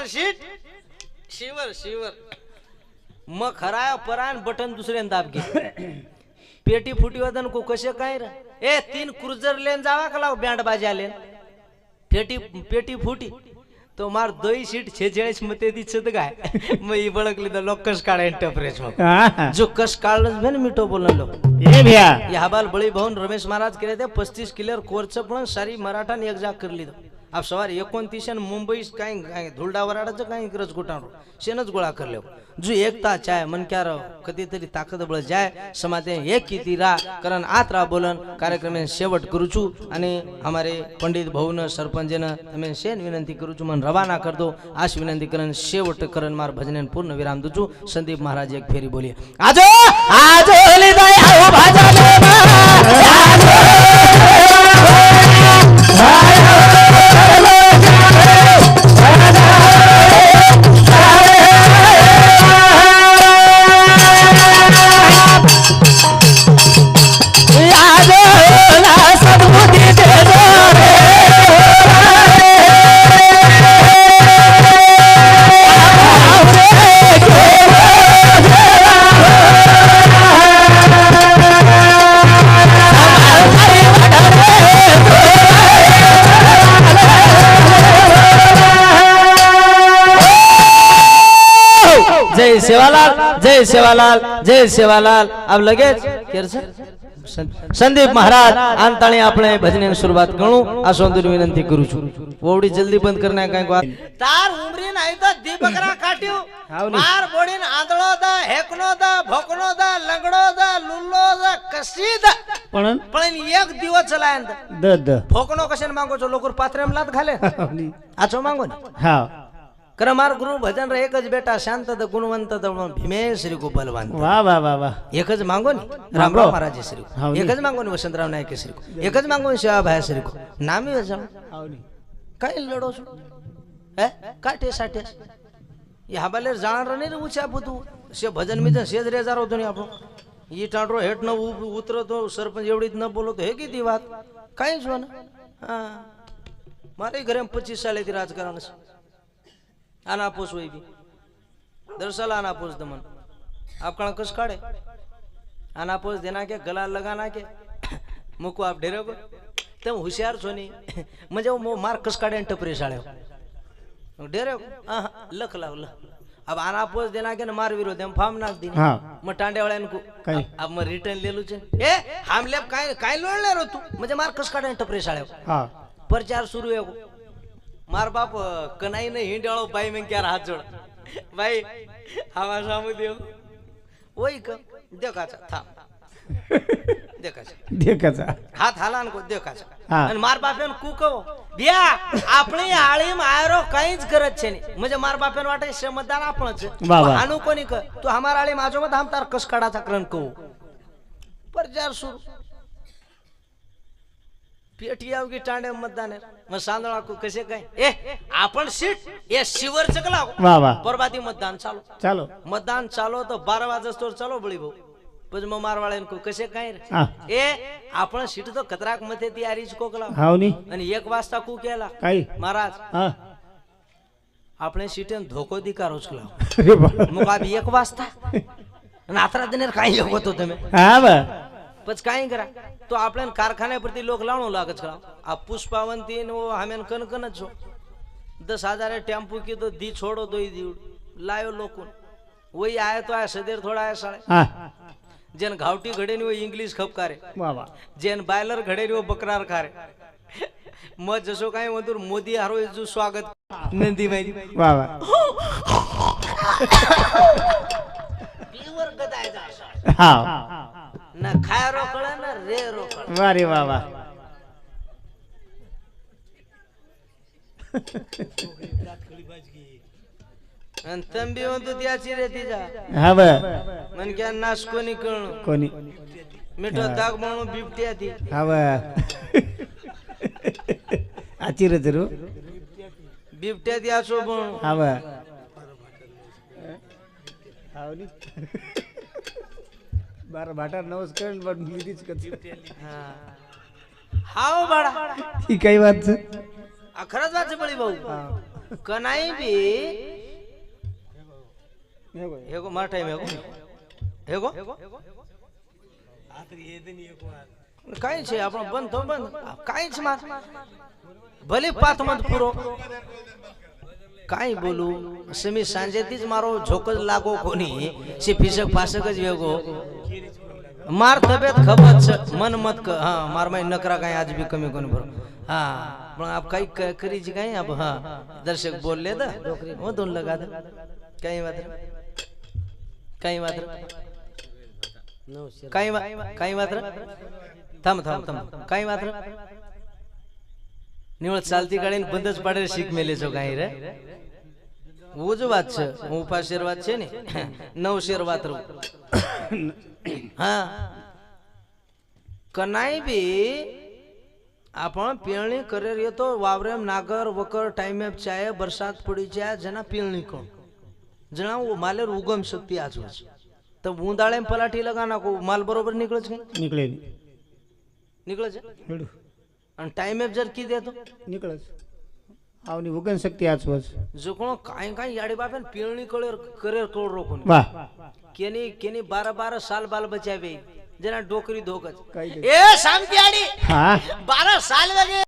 आपण शीट शिवर शिवर मग खरा परान बटन दुसऱ्यांदा दाब घे पेटी फुटी वदन को कसे काय रे ए 3 क्रुझर लेन जावा का लाव बँड बाजा लेन पेटी फुटी तो मार 2 सीट 46 मते दिसत काय मग ही बळकली तर लोक कस काढाय टपरेच मग जो कस काढलंच भेन मिठो बोललो ए भैया या बाल बळी भाऊन रमेश महाराज केले ते 35 क्लियर कोर्स पण सारी मराठा ने एक जाग करली अब सवार 29 मुंबई काय धुलडा वराडाचं काय इकडच गोटाणो शेनच गोळा करले जो एकता चाय मन क्या राव कधीतरी ताकद बळ जाय समाते एक किती रा कारण आत रा बोलन कार्यक्रम शेवट करूचू आणि हमारे पंडित भाऊन सरपंचन તમે शेन विनंती करूचू मन रवाना कर दो आश विनंती करन शेवट करन मार भजन पूर्ण विराम दूचू संदीप महाराज एक फेरी बोलिए आजो आजो ले दाई आओ भाजा जय सेवालाल जय सेवालाल जय सेवालाल अब लगेच संदीप महाराज अंताणी આપણે ભજનની શરૂઆત કરું આ સૌંદર્ય વિનંતી કરું છું ઓવડી જલ્દી બંધ કરને કાઈ વાત તાર ઉમરી નહીં તો દીપકરા કાટ્યું માર બોડીને આંધળો દા હેકનો દા ભોકનો દા લંગડો દા લુલ્લો દા કસી દા પણ એક દિવસ ચલાયન દ ભોકનો કશેન માંગો છો લોકો પાત્રેમ લાત ખાલે આછો માંગો ને હા कर मार गुरु भजन रे एकच बेटा शांत the Gunwant the Bhimesh Shri को बलवान वाह वाह वाह वाह एकच मांगो ने रामराव महाराज श्री को एकच मांगो ने वसंतराव नायक श्री को एकच मांगो ने शिवा भाई श्री को नाम ही वजम काय लडो छु हे काटे साटे या बाले जाण रे ने ऊंचा बुदू से भजन में सेज रे जारो तो ने आपो ई टांडरो हेट न उतरो तो सरपंच एवढी न बोलो तो हे कीती बात काय जो ना हां मारे घरे 25 साल थी राजकारण अनापोस हुई भी दरअसल अनापोस दमन आप कण कस काढ़े अनापोस देना के गला लगाना के मुको आप डेरे को तुम होशियार छो नहीं म्हणजे वो मार कस काढ़े टपरे साळे डेरे लख लाव ल अब अनापोस देना के न मार विरोध हम फार्म नाख दी हां म टांडे वाले को अब म रिटर्न ले लू छे ए हम लेब काय लोड ले रो तू म्हणजे मार कस काढ़े टपरे साळे हां प्रचार शुरू है मार बाप कनाई ने हिंडाळो बाई में क्या हाथ जोड़ भाई हवा सामू देव वही क देखाचा थांब देखाचा हाथ हालान को देखाचा आणि मार बापेन कूको बिया आपणी आळीम आयरो काहीच करत छे नाही म्हणजे मार बापेन वाटे श्रमदान आपणच हानू कोणी क तू हमार आळीम आजो मत हम तार कस काढाचा क्रन को प्रचार सुरू पेटियाव की टांडे मतदान मग सांदळा को कसे काय ए आपण सीट ए शिवर चकलाव वाह वाह बरबादी मतदान चालो चालो मतदान चालो तो 12 वाजस्तोर चालो बळी भाऊ पण मग मारवाळ्यान को कसे काय रे ए आपण सीट तो कतराक मते तयारीच कोकला हावनी आणि 1 वाजता को केला काय महाराज हां આપણે सीटेन धोको दिकारोच कलाव अरे बा मग अब 1 वाजता आणि आतरा दिनेर काय होतो તમે हां बा पच काय करा तो आपल्यान कारखाने प्रति लोक लावणो लागत करा आप पुष्पावंती नो हमेन कनकन छो 10,000 टेम्पो की तो दी छोड़ो दो दी लायो लोकुन वही आए तो आए सदेर थोड़ा आए साले हां जेन घावटी घडे नी वो इंग्लिश खपकारे वाह वाह जेन बायलर घडे नी वो बकरार खारे म जसो काय म्हणतो मोदी हारो जो स्वागत नंदी माहिती वाह वाह पीवर गदाय जा हां ना खाय रोकड़ा ना रे रोकड़ा वाह रे वाह वाह अन तंबी म्हणतो त्याची रे तिजा हा बा मन क्या नाश कोणी कोणी मिठो दाग म्हणून बिबट्या ती हा बा आची रे तरू बिबट्या ती असो पण हा बा हावनी बार बाटा नमस्कार पण लीदीच करते हां हाव बडा ही काय बात खरंच वाच बळी भाऊ कनाई भी हेगो मार टाइम हेगो काई छे આપણો બંધ તો બંધ કાઈ જ માર ભલે પાથ મત પૂરો કાઈ બોલું સમી સાંજેથી જ મારો ઝોક જ લાગો કોની સે ફિસક ફાસક જ વેગો मार तबियत खबर मन मत हाँ मार में नकरा कहीं आज भी कमी कोनी भरो हाँ पण आप कई करी जी कहीं अब हाँ दर्शक बोल ले दा वो दोन लगा दे कहीं बात कहीं बात कहीं बात थम थम थम कहीं बात निवळ चालती गाडी बंदच पाडे शीख मेले छो कहीं रे वो जो बात छे હું પાશીર્વાદ છે ને નવ શેરવાત રો हाँ कनाई भी आपण पीळणी करे रे तो वावरेम नागर वकर टाइम में चाहे बरसात पड़ी जाए जना पीळणी कोण जना वो मालेर उगम शक्ति आज हो तो बूंदाळे में पलाठी लगाना को माल बरोबर निकळे छे निकळे छे आणि टाइम में जर की दे तो निकळे आवनी उगम शक्ति आज हो जो कोण काय काय याडी बापन पीळणी करे कोण रोखून वाह केनी 12 साल बाल बचावे जना डोकरी धोकच ए शामकी आडी 12 साल वगे